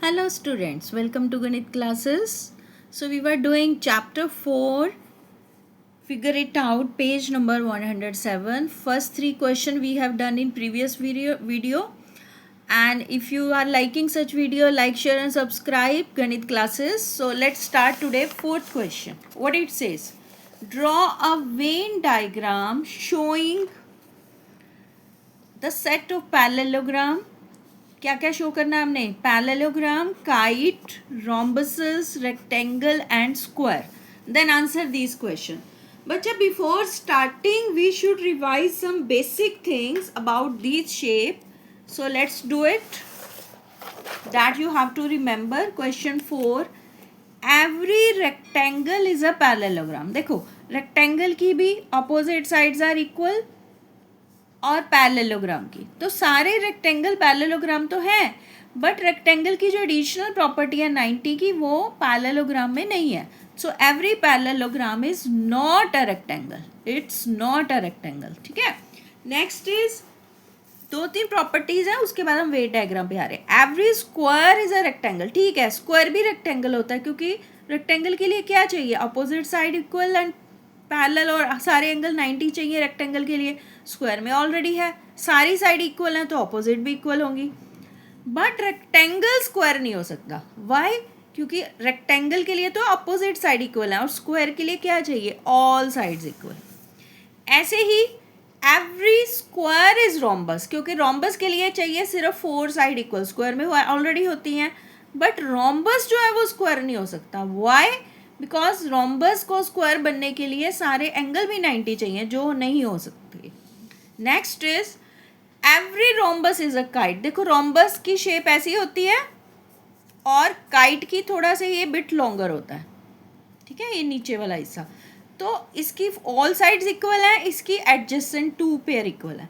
Hello students, welcome to Ganit classes. So we were doing chapter 4, figure it out, page number 107. First 3 question we have done in previous video. And if you are liking such video, like, share and subscribe Ganit classes. So let's start today 4th question. What it says, draw a Venn diagram showing the set of parallelogram. क्या क्या show करना है हमने, parallelogram, kite, rhombuses, rectangle and square. Then answer this question. बच्चा before starting we should revise some basic things about this shape. So let's do it. That you have to remember. Question 4, every rectangle is a parallelogram. देखो rectangle की भी opposite sides are equal और parallelogram की, तो सारे rectangle parallelogram तो हैं, but rectangle की जो एडिशनल प्रॉपर्टी है 90 की, वो पैरेललोग्राम में नहीं है. So every parallelogram is not a rectangle. It's not a rectangle. ठीक है. नेक्स्ट इज 2-3 प्रॉपर्टीज हैं, उसके बाद हम वेन डायग्राम पे आ रहे हैं. Every square is a rectangle. ठीक है, स्क्वायर भी रेक्टेंगल होता है, क्योंकि रेक्टेंगल के लिए क्या चाहिए, opposite side equal and parallel, और सारे एंगल 90 चाहिए रेक्टेंगल के लिए. स्क्वायर में ऑलरेडी है, सारी साइड इक्वल हैं, तो अपोजिट भी इक्वल होंगी. बट रेक्टेंगल स्क्वायर नहीं हो सकता. व्हाई? क्योंकि रेक्टेंगल के लिए तो अपोजिट साइड इक्वल है, और स्क्वायर के लिए क्या चाहिए, ऑल साइड्स इक्वल. ऐसे ही एवरी स्क्वायर इज रोम्बस, क्योंकि रोम्बस के लिए चाहिए सिर्फ 4 साइड इक्वल, स्क्वायर में ऑलरेडी होती हैं. बट रोम्बस जो है वो स्क्वायर नहीं हो सकता. व्हाई? बिकॉज रोम्बस को स्क्वायर बनने के लिए सारे एंगल भी 90 चाहिए, जो नहीं हो सकते. Next is every rhombus is a kite. देखो रोम्बस की शेप ऐसी होती है, और काइट की थोड़ा सा ये बिट लॉन्गर होता है. ठीक है, ये नीचे वाला हिस्सा. तो इसकी ऑल साइड्स इक्वल है, इसकी एडजेसेंट 2 पेयर इक्वल है.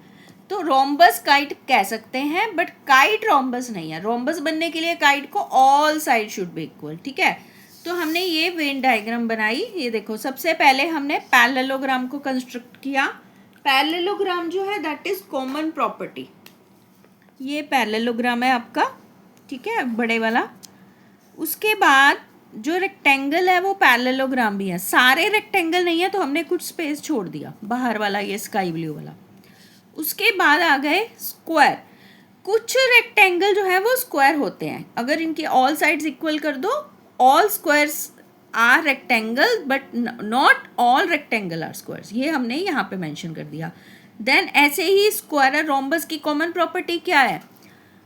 तो रोम्बस काइट कह सकते हैं, बट काइट रोम्बस नहीं है. रोम्बस बनने के लिए काइट को all side should be equal. ठीक है. तो हमने ये वेन डायग्राम बनाई. ये देखो, सबसे पहले हमने पैरेललोग्राम को कंस्ट्रक्ट किया. पैरेललोग्राम जो है दैट इज कॉमन प्रॉपर्टी. ये पैरेललोग्राम है आपका. ठीक है, बड़े वाला. उसके बाद जो रेक्टेंगल है वो पैरेललोग्राम भी है. सारे रेक्टेंगल नहीं है, तो हमने कुछ स्पेस छोड़ दिया, बाहर वाला ये स्काई ब्लू वाला. उसके बाद आ गए स्क्वायर. कुछ रेक्टेंगल जो है वो स्क्वायर होते हैं, अगर इनकी ऑल साइड्स इक्वल कर दो, all squares are rectangle, but not all rectangle are squares. ये हमने यहाँ पे मेंशन कर दिया. देन ऐसे ही स्क्वायर और रोम्बस की कॉमन प्रॉपर्टी क्या है,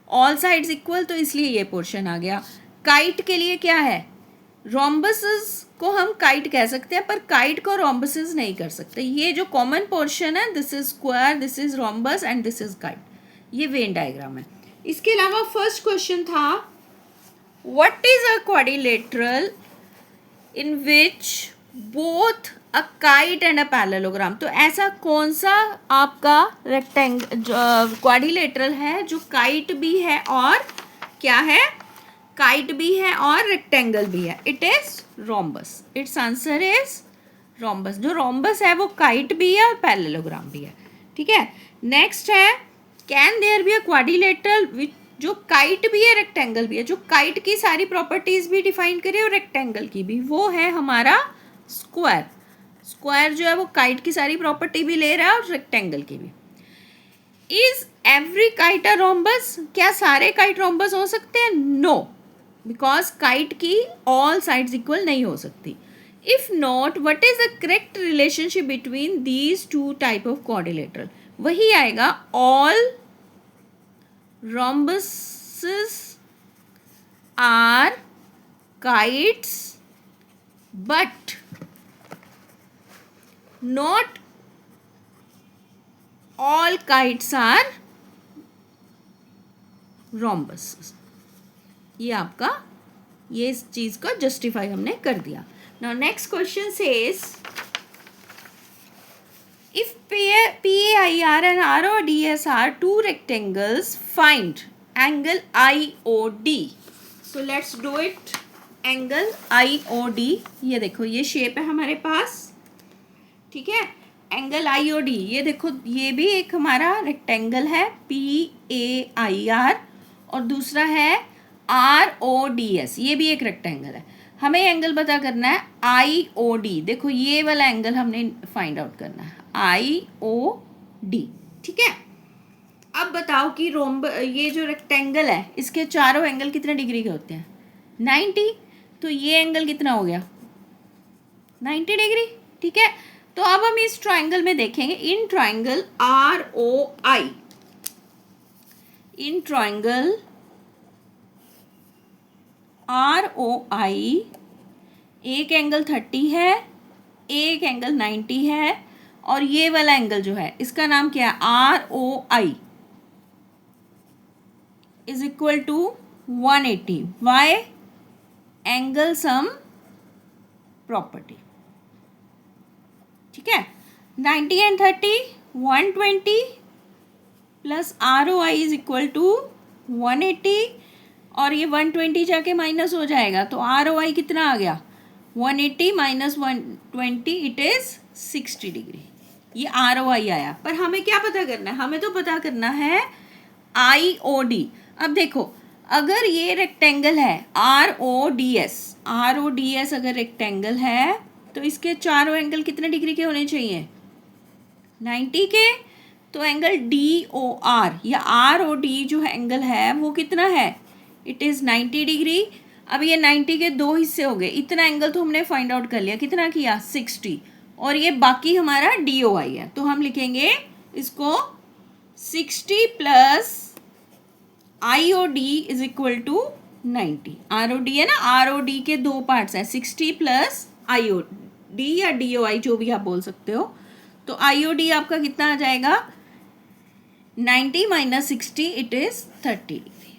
ऑल साइड्स इक्वल, तो इसलिए ये पोर्शन आ गया. काइट के लिए क्या है, रोम्बसेस को हम काइट कह सकते हैं, पर काइट को रोम्बसेस नहीं कर सकते. ये जो कॉमन पोर्शन है, this is square, this is rhombus and this is kite. ये वेन डायग्राम है. इसके अलावा फर्स्ट क्वेश्चन था, what is a quadrilateral in which both a kite and a parallelogram. तो ऐसा कौन सा आपका क्वाड्रिलेटरल है जो काइट भी है और क्या है, काइट भी है और रेक्टेंगल भी है. It is rhombus. It's answer is rhombus. जो रोम्बस है वो काइट भी है और पैरेललोग्राम भी है. ठीक है. नेक्स्ट है, can there be a quadrilateral which, जो काइट भी है रेक्टेंगल भी है, जो काइट की सारी प्रॉपर्टीज भी डिफाइन करे और रेक्टेंगल की भी, वो है हमारा स्क्वायर. स्क्वायर जो है वो काइट की सारी प्रॉपर्टी भी ले रहा है और रेक्टेंगल की भी. Is every kite a rhombus? क्या सारे काइट रोम्बस हो सकते हैं? नो, बिकॉज काइट की ऑल साइड्स इक्वल नहीं हो सकती. If not, what is the correct relationship between these 2 type of quadrilateral? वही आएगा, all rhombuses are kites, but not all kites are rhombuses. ये आपका, ये इस चीज को जस्टिफाई हमने कर दिया. Now next question says, if PAIR and RODS are 2 rectangles, find angle IOD. So let's do it. Angle IOD. ये देखो, ये शेप है हमारे पास. ठीक है. एंगल IOD, ये देखो, ये भी एक हमारा रेक्टेंगल है PAIR, और दूसरा है RODS, ये भी एक रेक्टेंगल है। हमें एंगल पता करना है IOD। देखो ये वाला एंगल हमने फाइंड आउट करना है, IOD। ठीक है, अब बताओ कि ये जो रेक्टेंगल है इसके चारों एंगल कितने डिग्री के होते हैं? 90। तो ये एंगल कितना हो गया? 90 डिग्री। ठीक है, तो अब हम इस ट्राइंगल में देखेंगे, in triangle ROI, in triangle ROI एक एंगल 30 है, एक एंगल 90 है, और ये वाला एंगल जो है इसका नाम क्या है? ROI is equal to 180। Why? Angle sum property. ठीक है, 90 and 30 120 plus ROI is equal to 180, और ये 120 जाके माइनस हो जाएगा, तो ROI कितना आ गया? 180 माइनस 120, इट इज 60 डिग्री। ये ROI आया। पर हमें क्या पता करना है? हमें तो पता करना है IOD। अब देखो, अगर ये रेक्टेंगल है RODS, RODS अगर रेक्टेंगल है तो इसके चारों एंगल कितने डिग्री के होने चाहिए? 90 के। तो एंगल DOR या ROD जो एंगल है वो कितना है? It is 90 degree. अब ये 90 के दो हिस्से हो गए, इतना एंगल तो हमने फाइंड आउट कर लिया। कितना किया? 60। और ये बाकी हमारा DOI है, तो हम लिखेंगे इसको 60 plus IOD is equal to 90। ROD है ना, ROD के दो पार्ट्स हैं, 60 प्लस IOD या DOI जो भी आप बोल सकते हो। तो IOD आपका कितना आ जाएगा? 90 माइनस 60, इट इज 30 डिग्री।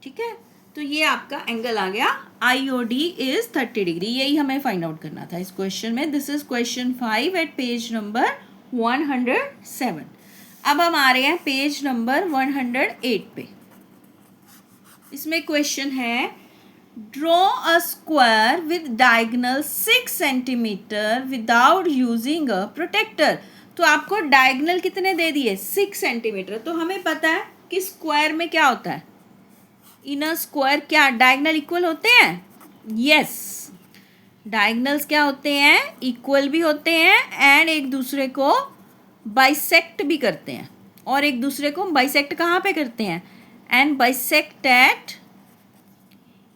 ठीक है, तो ये आपका एंगल आ गया, IOD इज 30 डिग्री। यही हमें फाइंड आउट करना था इस क्वेश्चन में। This is question 5 at page number 107। अब हम आ रहे हैं पेज नंबर 108 पे। इसमें क्वेश्चन है, draw a square with diagonal 6 centimetre without using a protractor. तो आपको डायगोनल कितने दे दिए? 6 सेंटीमीटर। तो हमें पता है कि स्क्वायर में क्या होता है? इन अ स्क्वायर क्या डायगोनल इक्वल होते हैं? यस, डायगोनल्स क्या होते हैं? इक्वल भी होते हैं एंड एक दूसरे को बाइसेक्ट भी करते हैं। और एक दूसरे को बाइसेक्ट कहाँ पे करते हैं? And bisect at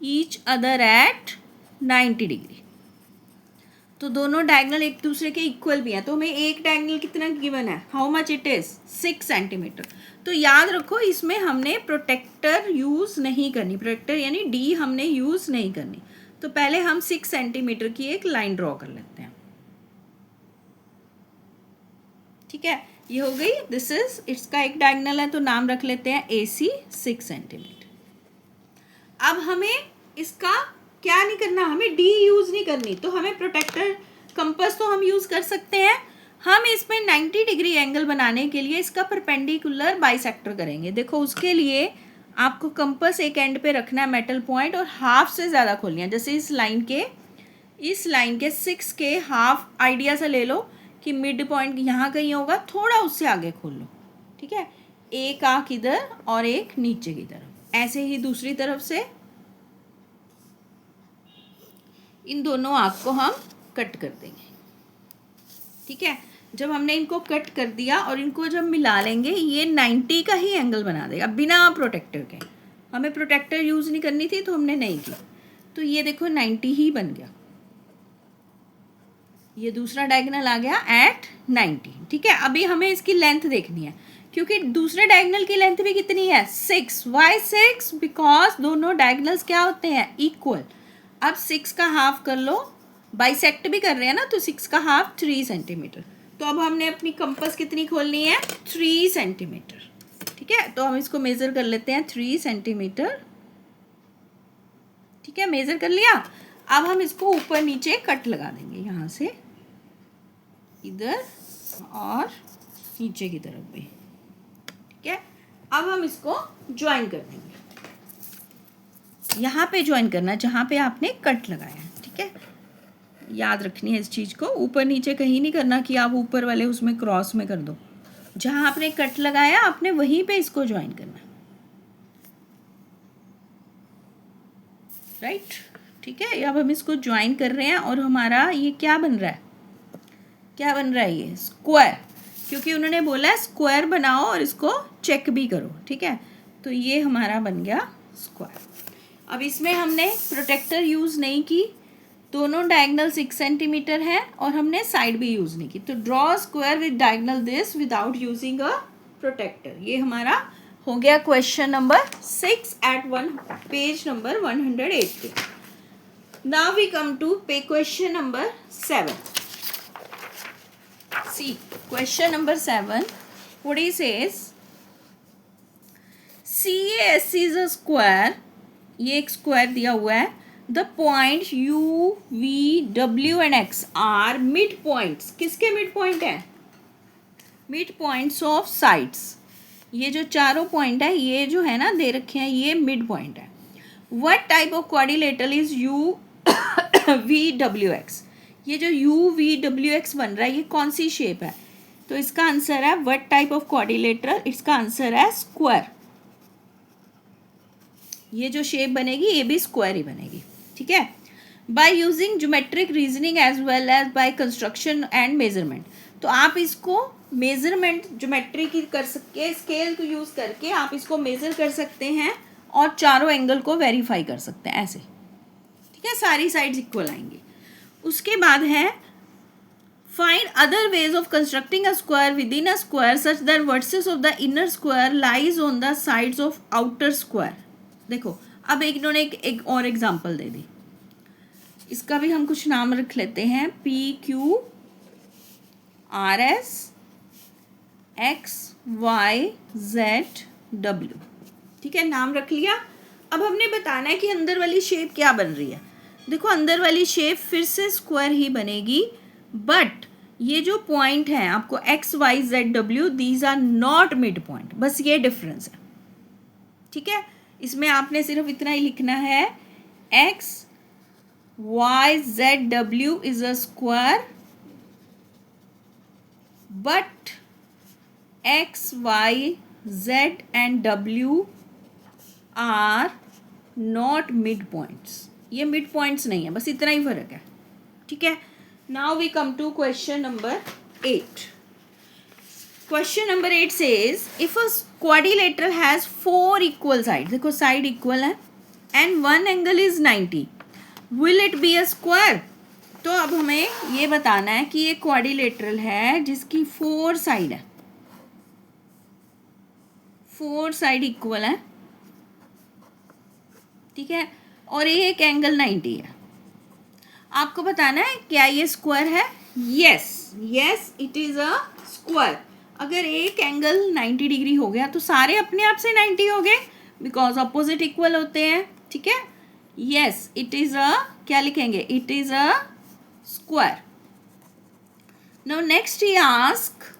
each other at 90 degree. तो दोनों डायगोनल एक दूसरे के इक्वल भी हैं। तो हमें एक डायगोनल कितना गिवन है? How much it is? 6 centimetre. तो याद रखो, इसमें हमने प्रोटेक्टर यूज़ नहीं करनी, प्रोटेक्टर यानी D हमने यूज़ नहीं करनी। तो पहले हम 6 सेंटीमीटर की एक लाइन ड्रॉ कर लेते हैं। ठीक है, ये हो गई। दिस इज, इसका एक डायगोनल है तो नाम रख लेते हैं AC 6 सेंटीमीटर। अब हमें इसका क्या नहीं करना, हमें D यूज़ नहीं करनी। तो हमें प्रोटेक्टर कंपास तो हम यूज़ कर सकते हैं। हम इसमें 90 डिग्री एंगल बनाने के लिए इसका परपेंडिकुलर बाइसेक्टर करेंगे। देखो, उसके लिए आपको कंपास एक एंड पे रखना है मेटल पॉइंट, और हाफ से ज़्यादा खोलनी है। जैसे इस लाइन के 6 के हाफ आइडिया से ले लो कि मिड पॉइंट यहाँ कहीं होगा, थोड़ा उससे आगे खोल लो। ठीक है, एक आँख इधर और एक नीचे की तरफ। ऐसे ही दूसरी तरफ से इन दोनों आँख को हम कट कर देंगे। ठीक है, जब हमने इनको कट कर दिया और इनको जब मिला लेंगे, ये 90 का ही एंगल बना देगा बिना प्रोटेक्टर के। हमें प्रोटेक्टर यूज़ नहीं करनी थी तो हमने नहीं की। तो ये देखो 90 ही बन गया। ये दूसरा डायगोनल आ गया एट 90। ठीक है, अभी हमें इसकी लेंथ देखनी है, क्योंकि दूसरे डायगोनल की लेंथ भी कितनी है? 6। वाई 6? बिकॉज दोनों डायगोनल्स क्या होते हैं? इक्वल। अब 6 का हाफ कर लो, बाइसेक्ट भी कर रहे हैं ना, तो 6 का हाफ 3 सेंटीमीटर। तो अब हमने अपनी कंपास कितनी खोलनी है? 3 सेंटीमीटर। ठीक है, तो हम इसको मेज़र कर लेते हैं 3 सेंटीमीटर। ठीक है, मेज़र कर लिया। अब हम इसको ऊपर नीचे कट लगा देंगे, यहाँ से इधर और नीचे की तरफ भी। ठीक है, अब हम इसको ज्वाइन कर देंगे। यहाँ पे ज्वाइन करना जहाँ पे आपने कट लगाया है। ठीक है, याद रखनी है इस चीज़ को, ऊपर नीचे कहीं नहीं करना कि आप ऊपर वाले उसमें क्रॉस में कर दो। जहाँ आपने कट लगाया आपने वहीं पे इसको ज्वाइन करना। राइट। ठीक है, अब हम इसको ज्वाइन कर रहे हैं और हमारा ये क्या बन रहा है, क्या बन रहा है, ये स्क्वायर, क्योंकि उन्होंने बोला है स्क्वायर बनाओ और इसको चेक भी करो। ठीक है, तो ये हमारा बन गया स्क्वायर। अब इसमें हमने प्रोटेक्टर यूज़ नहीं की, दोनों डायगनल 6 सेंटीमीटर है और हमने साइड भी यूज़ नहीं की, तो draw square with diagonal this without using a protractor. ये हमारा हो गया question number 6 at page number 180। Now we come to question number 7। See, question number 7, what he says, CAS is a square, ये एक square दिया हुआ है, the points U, V, W and X are mid points, किसके mid point है, mid points of sides. ये जो चारों पॉइंट है, ये जो है ना दे रखे हैं, ये मिड पॉइंट है। what type of quadrilateral is U, V, W, X, ये जो यू वी डब्ल्यू एक्स बन रहा है ये कौन सी शेप है, तो इसका आंसर है व्हाट टाइप ऑफ क्वाड्रिलेटरल, इसका आंसर है स्क्वायर। ये जो शेप बनेगी ये भी स्क्वायर ही बनेगी। ठीक है, by using geometric reasoning as well as by construction and measurement, तो आप इसको मेजरमेंट ज्योमेट्री की कर सकते, स्केल को यूज करके आप इसको मेजर कर सकते हैं और चारों एंगल को वेरीफाई कर सकते हैं ऐसे। ठीक है, सारी साइड्स इक्वल आएंगी। उसके बाद है find other ways of constructing a square with in a square such that versus of the inner square lies on the sides of outer square. देखो, अब इन्होंने एक और एग्जांपल दे दी, इसका भी हम कुछ नाम रख लेते हैं, P Q R S X Y Z W. ठीक है, नाम रख लिया। अब हमने बताना है कि अंदर वाली शेप क्या बन रही है। देखो, अंदर वाली शेप फिर से स्क्वायर ही बनेगी, बट ये जो पॉइंट है आपको X Y Z W, these are not mid point, बस ये डिफरेंस है। ठीक है, इसमें आपने सिर्फ इतना ही लिखना है, X Y Z W is a square but X Y Z and W are not mid points, ये मिड पॉइंट्स नहीं है, बस इतना ही फर्क है। ठीक है, now we come to question number 8। Question number 8 says if a quadrilateral has 4 equal side, देखो साइड इक्वल है, and one angle is 90, will it be a square. तो अब हमें ये बताना है कि ये क्वाड्रिलेटरल है जिसकी 4 साइड है, 4 साइड इक्वल है। ठीक है, और ये एक एंगल 90 है। आपको बताना है क्या ये स्क्वायर है। Yes, yes it is a square. अगर एक एंगल 90 डिग्री हो गया तो सारे अपने आप से 90 हो गए, बिकॉज अपोजिट इक्वल होते हैं। ठीक है, यस इट इज अ, क्या लिखेंगे, it is a square. Now next he ask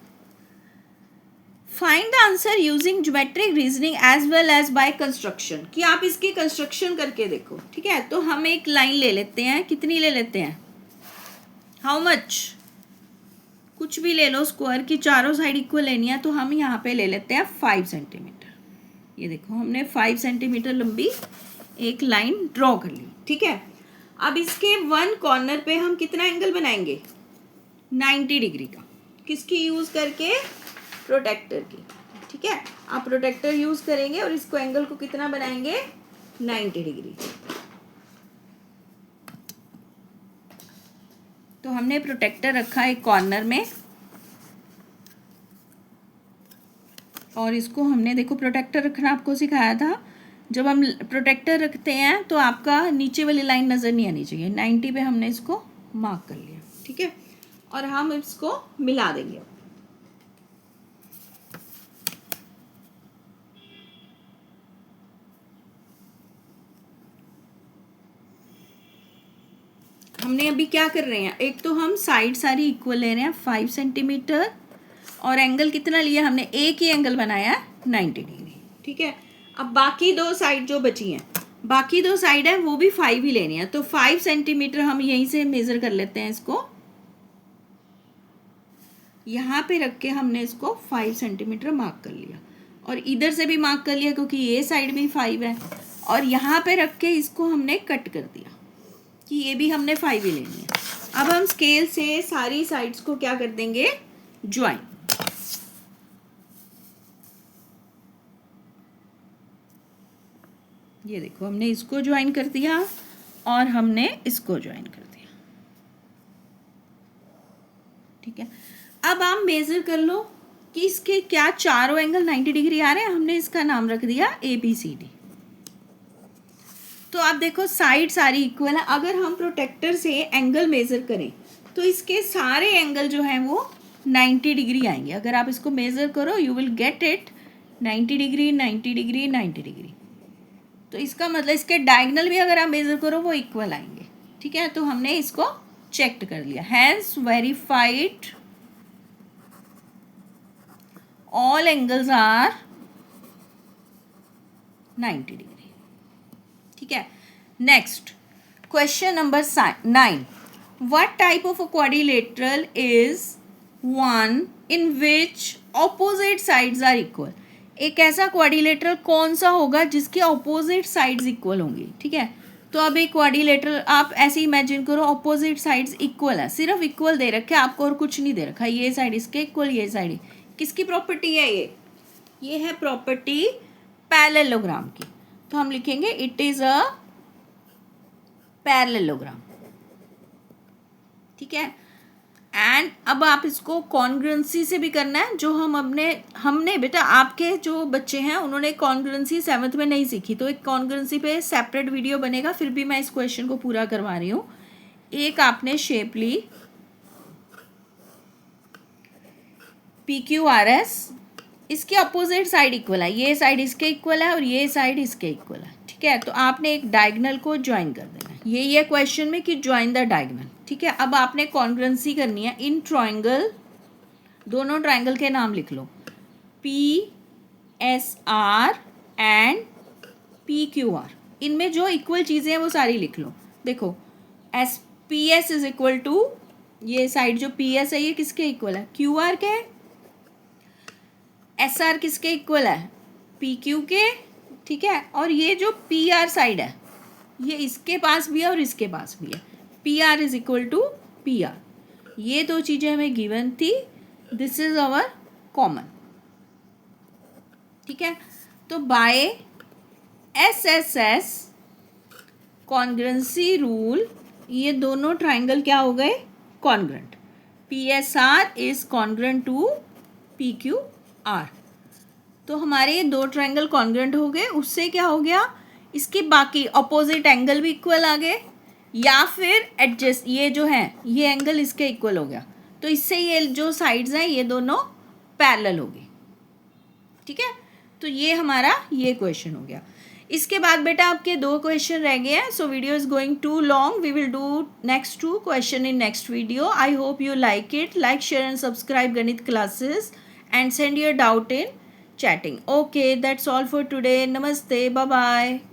find the answer using geometric reasoning as well as by construction, कि आप इसकी कंस्ट्रक्शन करके देखो। ठीक है, तो हम एक लाइन ले लेते हैं, कितनी ले लेते हैं, हाउ मच, कुछ भी ले लो, स्क्वायर की चारों साइड इक्वल लेनी है, तो हम यहाँ पे ले लेते हैं 5 सेंटीमीटर। ये देखो, हमने 5 सेंटीमीटर लंबी एक लाइन ड्रॉ कर ली। ठीक है, अब इसके वन कॉर्नर पे हम कितना एंगल बनाएंगे, 90 डिग्री का, किसकी यूज करके, प्रोटेक्टर की। ठीक है, आप प्रोटेक्टर यूज करेंगे और इसको एंगल को कितना बनाएंगे, 90 डिग्री। तो हमने प्रोटेक्टर रखा एक कॉर्नर में, और इसको हमने, देखो प्रोटेक्टर रखना आपको सिखाया था, जब हम प्रोटेक्टर रखते हैं तो आपका नीचे वाली लाइन नज़र नहीं आनी चाहिए। 90 पे हमने इसको मार्क कर लिया। ठीक है, और हम इसको मिला देंगे। हमने अभी क्या कर रहे हैं, एक तो हम साइड सारी इक्वल ले रहे हैं 5 सेंटीमीटर, और एंगल कितना लिया हमने, एक ही एंगल बनाया 90 डिग्री। ठीक है, अब बाकी दो साइड जो बची हैं, बाकी दो साइड है वो भी 5 ही लेनी है, तो 5 सेंटीमीटर हम यहीं से मेजर कर लेते हैं, इसको यहाँ पे रख के हमने इसको 5 सेंटीमीटर मार्क कर लिया, और इधर से भी मार्क कर लिया क्योंकि ये साइड भी 5 है। और यहाँ पे रख के इसको हमने कट कर दिया कि ये भी हमने 5 ही लेनी है। अब हम स्केल से सारी साइड्स को क्या कर देंगे, ज्वाइन। ये देखो हमने इसको ज्वाइन कर दिया और हमने इसको ज्वाइन कर दिया। ठीक है, अब आप मेजर कर लो कि इसके क्या चारों एंगल 90 डिग्री आ रहे हैं। हमने इसका नाम रख दिया ABCD। तो आप देखो साइड सारी इक्वल है। अगर हम प्रोटेक्टर से एंगल मेजर करें तो इसके सारे एंगल जो हैं वो 90 डिग्री आएंगे। अगर आप इसको मेजर करो you will get it 90 degree, 90 degree, 90 degree. तो इसका मतलब इसके डायगोनल भी अगर आप मेजर करो वो इक्वल आएंगे। ठीक है, तो हमने इसको चेक कर लिया। Hence verified all angles are 90 degree. ठीक है, next question number 9। What type of a quadrilateral is one in which opposite sides are equal. एक ऐसा क्वाड्रिलेटरल कौन सा होगा जिसके ऑपोजिट साइड्स इक्वल होंगी। ठीक है, तो अब एक क्वाड्रिलेटरल आप ऐसे इमेजिन करो, ऑपोजिट साइड्स इक्वल है, सिर्फ इक्वल दे रखे, आपको और कुछ नहीं दे रखा। ये साइड इसके इक्वल, ये साइड। किसकी प्रॉपर्टी है ये है प्रॉपर्टी पैरेललोग्राम की। तो हम लिखेंगे इट इज अ पैरेललोग्राम। ठीक है, एंड अब आप इसको कॉन्ग्रुएंसी से भी करना है। जो हमने बेटा आपके जो बच्चे हैं उन्होंने कॉन्ग्रुएंसी 7th में नहीं सीखी, तो एक कॉन्ग्रुएंसी पे सेपरेट वीडियो बनेगा। फिर भी मैं इस क्वेश्चन को पूरा करवा रही हूँ। एक आपने शेप ली PQRS, इसके अपोजिट साइड इक्वल है, ये साइड इसके इक्वल है और ये साइड इसके इक्वल है। ठीक है, तो आपने एक डायगोनल को ज्वाइन कर देना है। यही है क्वेश्चन में कि ज्वाइन द डायगोनल। ठीक है, अब आपने कॉन्ग्रुएंसी करनी है इन ट्रायंगल। दोनों ट्रायंगल के नाम लिख लो, PSR एंड PQR। इनमें जो इक्वल चीज़ें हैं वो सारी लिख लो। देखो PS इज इक्वल टू, ये साइड जो PS है ये किसके इक्वल है, QR के। SR किसके इक्वल है, PQ के। ठीक है, और ये जो PR साइड है ये इसके पास भी है और इसके पास भी है। PR is equal to PR। ये दो चीज़ें हमें गिवन थी, दिस इज अवर कॉमन। ठीक है, तो बाय SSS कॉन्ग्रुएंसी रूल ये दोनों ट्राइंगल क्या हो गए, congruent. PSR is congruent to PQR। तो हमारे ये दो ट्राइंगल कॉन्ग्रुएंट हो गए। उससे क्या हो गया, इसके बाकी अपोजिट एंगल भी इक्वल आ गए, या फिर एडजस्ट ये जो है ये एंगल इसके इक्वल हो गया। तो इससे ये जो साइड्स हैं ये दोनों पैरेलल हो गई। ठीक है, तो ये हमारा ये क्वेश्चन हो गया। इसके बाद बेटा आपके 2 क्वेश्चन रह गए हैं। So video is going to long, we will do next 2 question in next video. I hope you like it. Like, share and subscribe Ganit classes and send your doubt in chatting. Okay, that's all for today. Namaste. Bye bye.